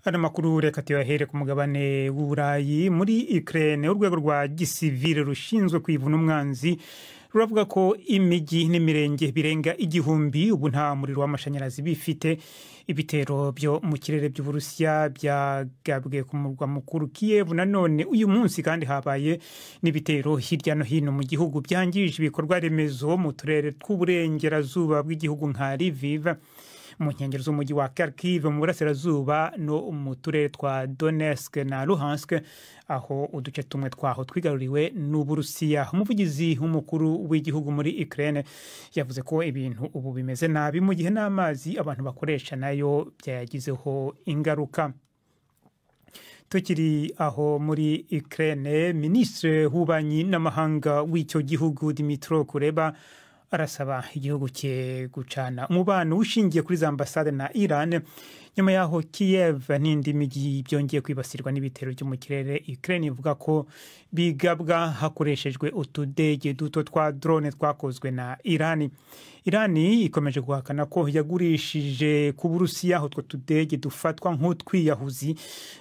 Ana makuru reka tuyahere ku mugabane w'Uburayi muri Ukraine urwego rwa gisivile rushinzwe kwivuna umwanzi ruravuga ko imijyi n'imirenge birenga igihumbi ubu nta muriro w'amashanyarazi bifite. Ibitero byo mu kirere by'Uburusiya byagabwe ku murwa mukuru Kiev nanone uyu munsi kandi habaye n'ibitero hirya no hino mu gihugu byangije ibikorwa remezo mu turere tw'uburengerazuba bw'igihugu nka Lviv, mu nkengero z'umujyi wa Kharkiv mu burasirazuba no mu turere twa Donetsk na Luhansk aho uduce tumwe twaho twigaruriwe n'Uburusiya. Umuvugizi w'umukuru w'igihugu muri Ukraine yavuze ko ibintu ubu bimeze nabi mu gihe n'amazi abantu bakoresha nayo byagizeho ingaruka. Tukiri aho muri Ukraine, Ministre w'ububanyi n'amahanga w'icyo gihugu Dmytro Kuleba arasaba igihugu cye gucana umubano ushingiye kuri za ambasade na Iran nyuma yaho Kiev n'indi mijyi byongeye kwibasirwa n'ibitero byo mu kirere. Ukraine ivuga ko bigabwa hakoreshejwe utudege duto twa drone twakozwe na Iran. Iran ikomeje guhakana ko yagurishije ku Burusiya utwo tudege dufatwa nk'utwiyahuzi,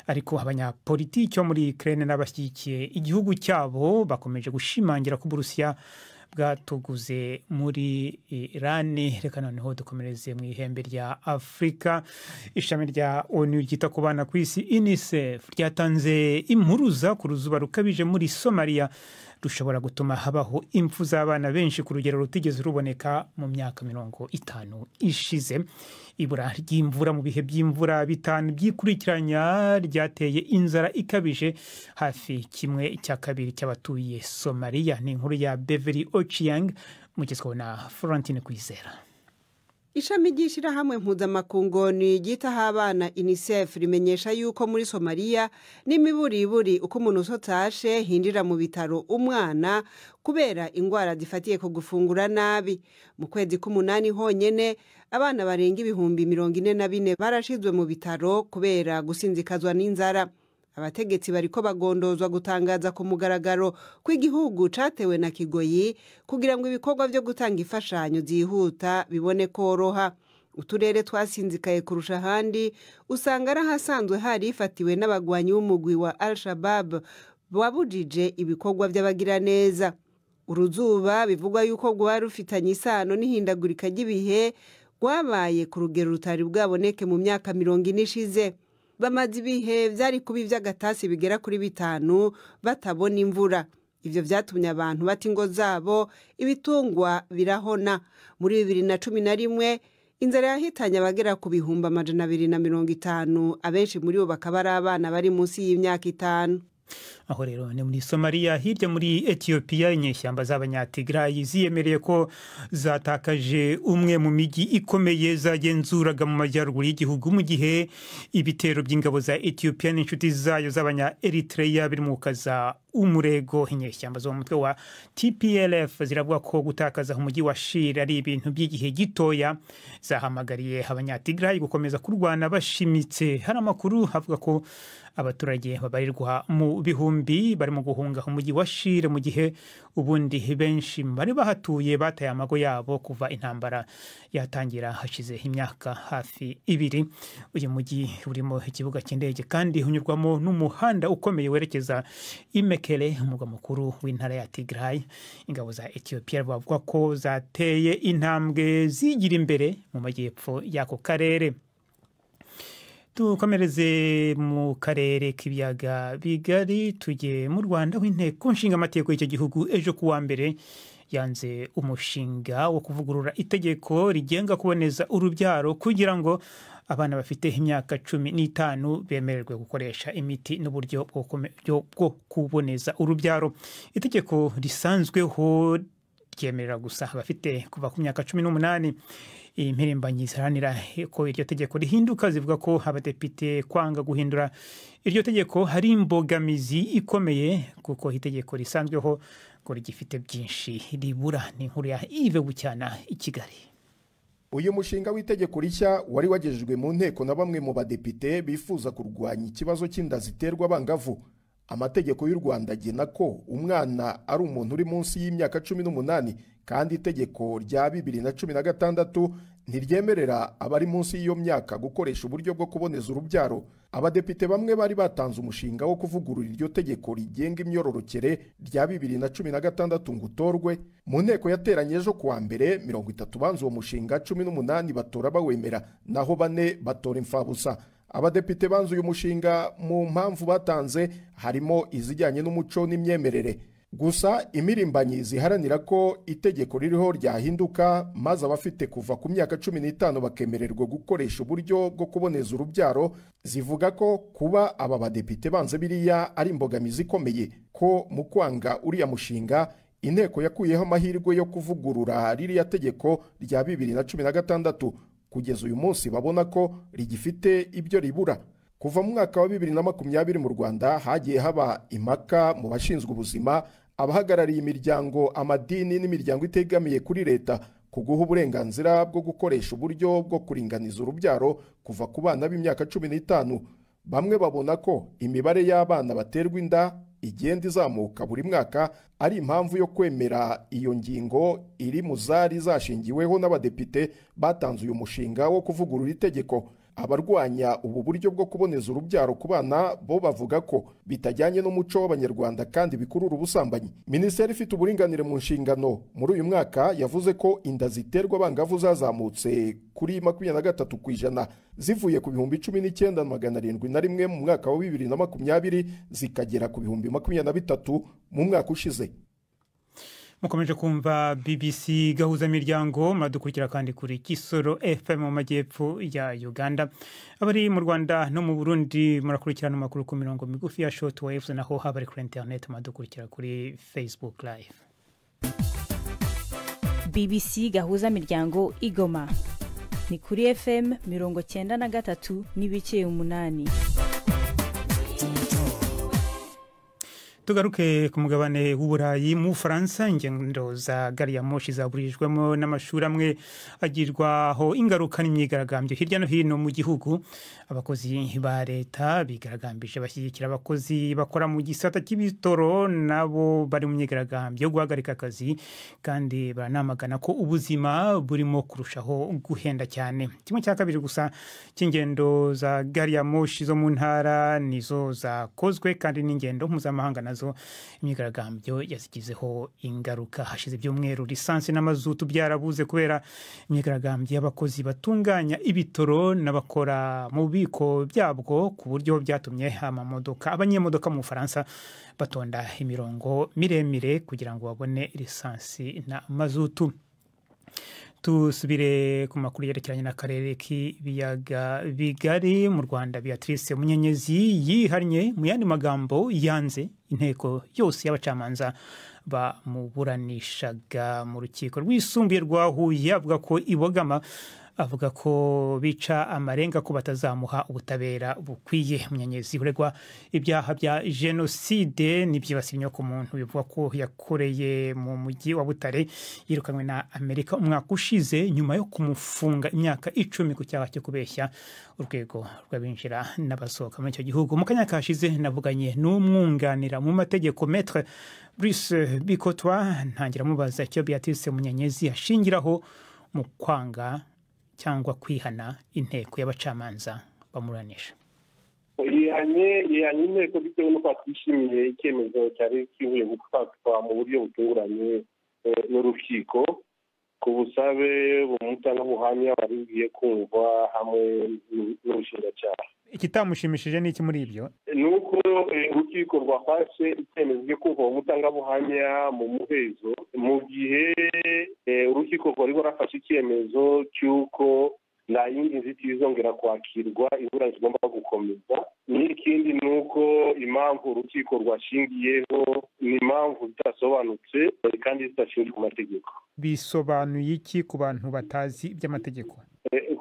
ariko abanyapolitiki bo muri Ukraine n'abashyigikiye igihugu cyabo bakomeje gushimangira ko Burusiya bwatuguze muri Iran. Reka noneho dukomereze mu ihembe rya Afrika. Ishami rya ONU ryita ku bana ku isi UNICEF ryatanze impuruza ku ruzuba rukabije muri Somalia rushobora gutuma habaho impfu z'abana benshi ku rugero rutigeze ruboneka mu myaka 50 ishize. Ibura ry'imvura mu bihe by'imvura bitanu byikurikiranya ryateye inzara ikabije hafi kimwe cya kabiri cy'abatuye Somalia. Ni inkuru ya Beverly Ochieng mugezweho na Florentine Kwizera. Ishami ry'ishirahamwe mpuzamakungu ryitaho abana UNICEF rimenyesha yuko muri Somalia n'imiburiburi uko umuntu usotashe hinjira mu bitaro umwana kubera ingwara zifatiye ku gufungura nabi. Mu kwezi k'umunani honyene abana barenga ibihumbi 44 barashizwe mu bitaro kubera gusinzikazwa n'inzara. Abategetsi bariko bagondozwa gutangaza ku mugaragaro kw'igihugu catewe na kigoyi kugira ngo ibikorwa byo gutanga ifashanyo zihuta bibone koroha. Uturere twasinzikaye kurusha handi usanga arahasanzwe hari ifatiwe n'abagwanyi b'umugwi wa Al-Shabaab wabujije ibikorwa by'abagira neza. Uruzuba bivugwa yuko rwari rufitanye isano n'ihindagurika ry'ibihe rwabaye ku rugero rutari bwaboneke mu myaka 40 ishize. Bamaze ibihe vyari kubi vy'agatasi bigera kuri 5 batabona imvura. Ivyo vyatumye abantu bata ingo zabo, ibitungwa birahona. Muri 2011 inzara yahitanye abagera ku bihumbi 250, abenshi muri bo bakaba ari abana bari munsi y'imyaka 5. Aho rero ni muri Somalia. Hirya muri Ethiopia inyeshyamba z'abanyatigray ziyemereye ko zatakaje umwe mu mijyi ikomeye zagenzuraga mu majyaruguru y'igihugu mu gihe ibitero by'ingabo za Ethiopia n'inshuti zayo z'abanya Eritrea biri mu kaza umurego. Inyeshyamba zo mu mutwe wa TPLF ziravuga ko gutakaza umujyi wa Shire ari ibintu by'igihe gitoya. Zahamagariye abanyatigray gukomeza kurwana bashimitse. Hari amakuru havuga ko abaturage babarirwa mu bihumbi bari mu guhunga umujyi wa Shire mu gihe ubundi benshi bari bahatuye bataye amago yabo kuva intambara yatangira hashize imyaka hafi 2. Uyu mujyi urimo ikibuga cy'indege kandi unyurwamo n'umuhanda ukomeye werekeza Mekele, umugwa mukuru w'intara ya Tigray. Ingabo za Ethiopia bavuga ko zateye intambwe zigira imbere mu majyepfo y'ako karere. Tukomereze mu karere k'ibiyaga bigari tujye mu Rwanda. W'inteko nshinga amategeko y'icyo gihugu ejo kuwa mbere yanze umushinga wo kuvugurura itegeko rigenga kuboneza urubyaro kugira ngo abana bafite imyaka 15 bemererwe gukoresha imiti n'uburyo bwo kuboneza urubyaro. Itegeko risanzweho ryemerera gusa abafite kuva ku myaka 18. Impirimbanyi ziharanira ko iryo tegeko rihinduka zivuga ko abadepite kwanga guhindura iryo tegeko hari imbogamizi ikomeye kuko itegeko risanzweho ko rigifite byinshi ribura. Ni inkuru ya Yves Bucyana i Kigali. Uyu mushinga w'itegeko rishya wari wagejejwe mu nteko na bamwe mu badepite bifuza kurwanya ikibazo cy'inda ziterwa abangavu. Amategeko y'u Rwanda agena ko umwana ari umuntu uri munsi y'imyaka 18 kandi itegeko rya 2016 ntiryemerera abari munsi y'iyo myaka gukoresha uburyo bwo kuboneza urubyaro. abadepite bamwe bari batanze umushinga wo kuvugurura iryo tegeko rigenga imyororokere rya 2016 ngo utorwe. Mu nteko yateranye ejo kuwa mbere 30 banze uwo mushinga, 18 batora bawemera, naho 4 batora imfabusa. Abadepite banze uyu mushinga mu mpamvu batanze harimo izijyanye n'umuco n'imyemerere. Gusa imirimbanyi ziharanira ko itegeko ririho ryahinduka maze abafite kuva ku myaka 15 bakemererwa gukoresha uburyo bwo kuboneza urubyaro, zivuga ko kuba aba badepite banze biriya ari imbogamizi ikomeye, ko mu kwanga uriya mushinga inteko yakuyeho amahirwe yo kuvugurura ririya tegeko rya 2016. Kugeza uyu munsi babona ko rigifite ibyo ribura. Kuva mu mwaka wa 2020 mu Rwanda hagiye haba impaka mu bashinzwe ubuzima, abahagarariye imiryango, amadini n'imiryango itegamiye kuri leta ku guha uburenganzira bwo gukoresha uburyo bwo kuringaniza urubyaro kuva ku bana b'imyaka 15. Bamwe babona ko imibare y'abana baterwa inda igenda izamuka buri mwaka ari impamvu yo kwemera iyo ngingo iri mu zari zashingiweho n'abadepite batanze uyu mushinga wo kuvugurura itegeko. Abarwanya ubu buryo bwo kuboneza urubyaro ku bana bo bavuga ko bitajyanye n'umuco w'Abanyarwanda kandi bikurura ubusambanyi. Minisiteri ifite uburinganire mu nshingano muri uyu mwaka yavuze ko inda ziterwa abangavu zazamutse kuri 23% zivuye ku 19,701 mu mwaka wa 2020 zikagera ku 23,000 mu mwaka ushize. Mukomeje kumva BBC gahuzamiryango, muradukurikira kandi kuri Kisoro FM mu majyepfo ya Uganda. Abari mu Rwanda no mu Burundi murakurikirana amakuru ku mirongo migufi ya shortwaves, naho habari kuri internet muradukurikira kuri Facebook live. BBC gahuzamiryango Igoma ni kuri FM 93.8. Tugaruke ku mugabane w'Uburayi. Mu Faransa ingendo za gari ya moshi zaburijwemo n'amashuri amwe agirwaho ingaruka n'imyigaragambyo hirya no hino mu gihugu. Abakozi ba leta bigaragambije bashyigikira abakozi bakora mu gisata cy'ibitoro nabo bari mu myigaragambyo yo guhagarika akazi, kandi baranamagana ko ubuzima burimo kurushaho guhenda cyane. 1/2 gusa cy'ingendo za gari ya moshi zo mu ntara nizo zakozwe, kandi n'ingendo mpuzamahanga nazo imyigaragambyo yazigizeho ingaruka. Hashize ibyumweru lisansi n'amazutu byarabuze kubera imyigaragambyo y'abakozi batunganya ibitoro n'abakora mu biko byabwo, ku buryo byatumye abanyemodoka mu Faransa batonda imirongo miremire kugira ngo babone lisansi na mazutu. Tusubire ku makuru yerekeranye n'akarere k'ibiyaga bigari. Mu Rwanda Beatrice Munyenyezi yiharanye, mu yandi magambo yanze inteko yose y'abacamanza bamuburanishaga mu rukiko rwisumbuye rwa Huye, avuga ko ibogama, avuga ko bica amarenga ko batazamuha ubutabera bukwiye. Munyenyezi uregwa ibyaha bya jenoside n'ibyibasiye inyokomuntu, bivuga ko yakoreye mu mujyi wa Butare, yirukanywe na Amerika umwaka ushize nyuma yo kumufunga imyaka 10 ku cyaha cyo kubeshya urwego rw'abinjira n'abasohoka muri icyo gihugu. Mu kanya kashize navuganye n'umwunganira mu mategeko Maître Bruce Bikotwa, ntangira mubaza icyo Beatrice Munyenyezi ashingiraho mu kwanga cyangwa kwihana inteko y'abacamanza bamuranisha. Ihanye inteko bitewe n'uko twishimiye icyemezo cyari kivuye gufatwa mu buryo butunguranye n'urukiko ku busabe bumutangabuhamya barigiye kumva hamwe n'ubushinjacyaha. Ikitamushimishije ni iki muri ibyo? Nuko urukiko rwafashe icyemezo cyo kumva umutangabuhamya mu muhezo, mu gihe urukiko rwari rwarafashe icyemezo cy'uko nta yindi nzitizi izongera kwakirwa, iburanisha igomba gukomeza. N'ikindi ni uko impamvu urukiko rwashingiyeho ni impamvu zidasobanutse kandi zidashingiye ku mategeko. Bisobanuye iki ku bantu batazi iby'amategeko?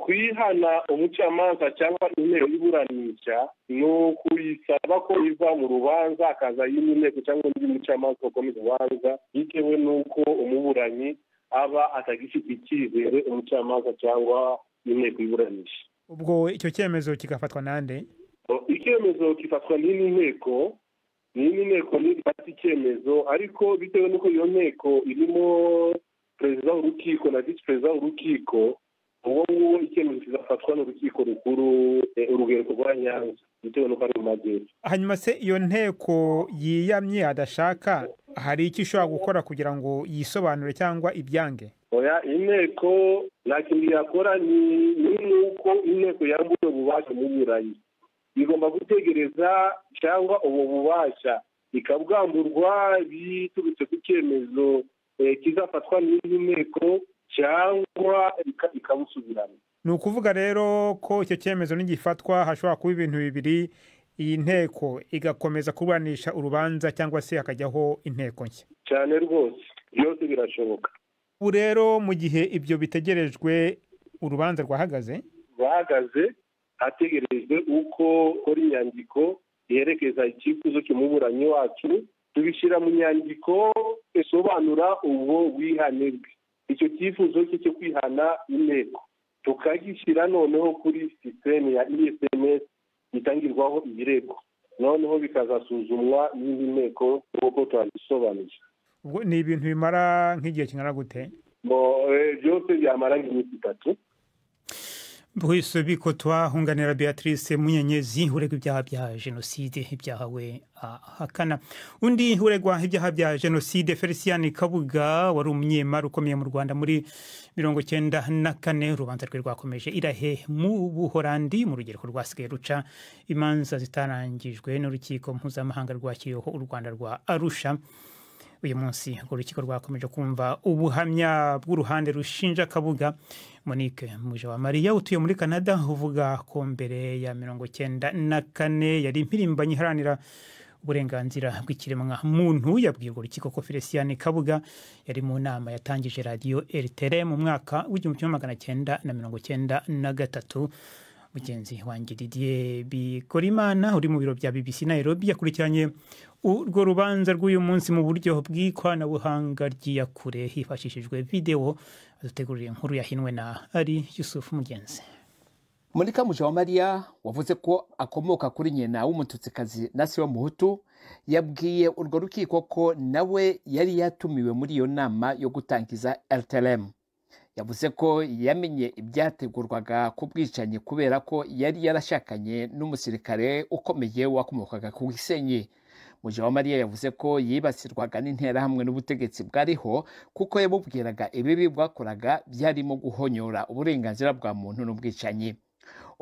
Kwihana umucamanza cyangwa inteko y'iburanisha ni ukuyisaba ko iva mu rubanza akaza yindi nteko cyangwa undi mucamanza ukomeza urubanza, bitewe n'uko umuburanyi aba atagifite icyizere umucamanza cyangwa inteko y'iburanisha. Ubwo icyo cyemezo kigafatwa nande? Icyemezo kifatwa n'indi nteko ifata icyemezo, ariko bitewe n'uko iyo nteko irimo perezida w'urukiko na visi perezida w'urukiko, uwo icyemezo kizafatwa n'urukiko rukuru urugereko rwa Nyanza. bitewe n'uko ari mu majyepfo. hanyuma se iyo nteko yiyamye adashaka hari icyo ishobora gukora kugira ngo yisobanure cyangwa ibyange? oya, inteko nta kintu yakora, ni nuko inteko yambuye ububasha mu burayi igomba gutegereza cyangwa ubu bubasha ikabwamburwa biturutse ku cyemezo kizafatwa n'iyi nteko cyangwa ikabusubirana. Ni ukuvuga rero ko icyo cyemezo nigifatwa hashobora kuba ibintu bibiri: iyi nteko igakomeza kuburanisha urubanza cyangwa se hakajyaho inteko nshya. cyane rwose, byose birashoboka. ubu rero mu gihe ibyo bitegerejwe, urubanza rwahagaze hategerejwe uko kora inyandiko yerekeza icyifuzo cy'umuburanyi wacu, tubishyira mu nyandiko isobanura ubwo wihane bwe, icyo cyifuzo cye cyo kwihana inteko tukagishyira noneho kuri sisiteme ya ISMS itangirwaho ibirego, noneho bikazasuzumwa n'indi nteko nk'uko twabisobanuye. ubwo ni ibintu bimara nk'igihe kingana gute? byose byamara nk'iminsi 3. Bruce Bikotwa hunganira Beatrice Munyenyezi uregwa ibyaha bya jenoside ibyahawe ahakana. Undi uregwa ibyaha bya jenoside Felician Kabuga wari umunyemari ukomeye mu Rwanda muri 1994. Urubanza rwe rwakomeje Irahe mu Buholandi mu rugereko rwasigaye ruca imanza zitarangijwe n'urukiko mpuzamahanga rwakiriyeho u Rwanda rwa Arusha. Uyu munsi urwo rukiko rwakomeje kumva ubuhamya bw'uruhande rushinja Kabuga. Monique Mujawamariya utuye muri Canada uvuga ko mbere ya 1994 yari impirimbanyi iharanira uburenganzira bw'ikiremwa muntu. Yabwiye urwo rukiko ko Felician Kabuga yari mu nama yatangije radio RTL mu mwaka w'1993. Mugenzi wanjye Didier Bikorimana uri mu biro bya BBC Nairobi yakurikiranye urwo rubanza rw'uyu munsi mu buryo bw'ikoranabuhanga ry'iyakure hifashishijwe video. Adutegurira inkuru yahinwe na Ari Yusuf Mugenzi. Monica Mujawamariya wavuze ko akomoka kuri nyina w'umututsikazi Nasiwa Muhutu yabwiye urwo rukiko ko nawe yari yatumiwe muri iyo nama yo gutangiza RTLM. Yavuze ko yamenye ibyategurwaga ku bwicanyi kubera ko yari yarashakanye n'umusirikare ukomeye wakomokaga ku Gisenyi. Mujawamariya yavuze ko yibasirwaga n'interahamwe n'ubutegetsi bwariho kuko yamubwiraga ibibi bwakoraga byarimo guhonyora uburenganzira bwa muntu n'ubwicanyi.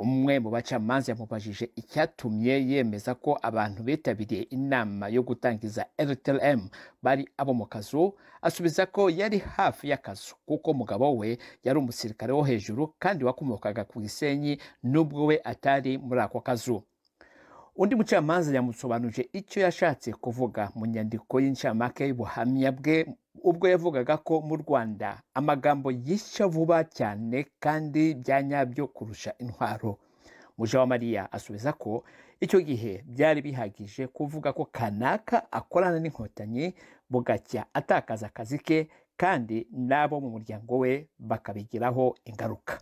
Umwe mu bacamanza yamubajije icyatumye yemeza ko abantu bitabiriye inama yo gutangiza RTLM bari abo mu kazu. Asubiza ko yari hafi y'akazu kuko umugabo we yari umusirikare wo hejuru kandi wakomokaga ku Gisenyi nubwo we atari muri ako kazu. Undi mucamanza yamusobanuje icyo yashatse kuvuga mu nyandiko y'incamake y'ubuhamya bwe ubwo yavugaga ko mu Rwanda amagambo yisha vuba cyane kandi byanyabyo kurusha intwaro. Mujawamariya asubiza ko icyo gihe byari bihagije kuvuga ko kanaka akorana n'inkotanyi bugacya atakaza akazi ke kandi nabo mu muryango we bakabigiraho ingaruka.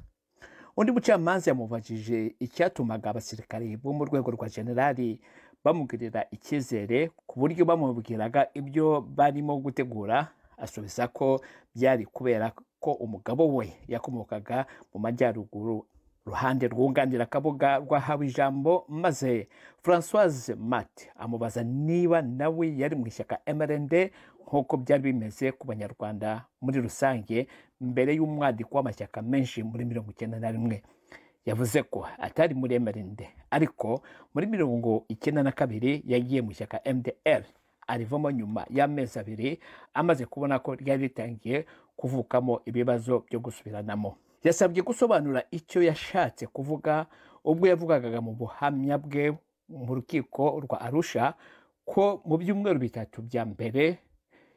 Undi mucamanza yamubajije icyatumaga abasirikare bo mu rwego rwa generali bamugirira icyizere ku buryo bamubwiraga ibyo barimo gutegura. Asubiza ko byari kubera ko umugabo we yakomokaga mu majyaruguru ruhande rwunganira Kabuga rwahawe ijambo, maze Françoise Mat amubaza niba nawe yari mu ishyaka MRND nk'uko byari bimeze ku banyarwanda muri rusange mbere y'umwadiko w'amashyaka menshi muri 1991. Yavuze ko atari muri MRND ariko muri 1992 yagiye mu ishyaka MDR arivamo nyuma y'amezi 2 amaze kubona ko ryari ritangiye kuvukamo ibibazo byo gusubiranamo. Yasabye gusobanura icyo yashatse kuvuga ubwo yavugaga mu buhamya bwe mu rukiko rwa Arusha ko mu byumweru 3 bya mbere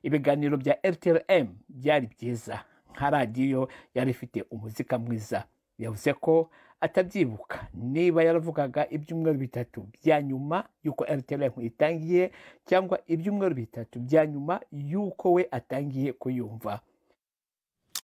ibiganiro bya RTLM byari byiza nka radiyo yari ifite umuzika mwiza. Yavuze ko atabyibuka niba yaravugaga ibyumweru 3 bya nyuma yuko RTLM itangiye cyangwa ibyumweru 3 bya nyuma yuko we atangiye kuyumva.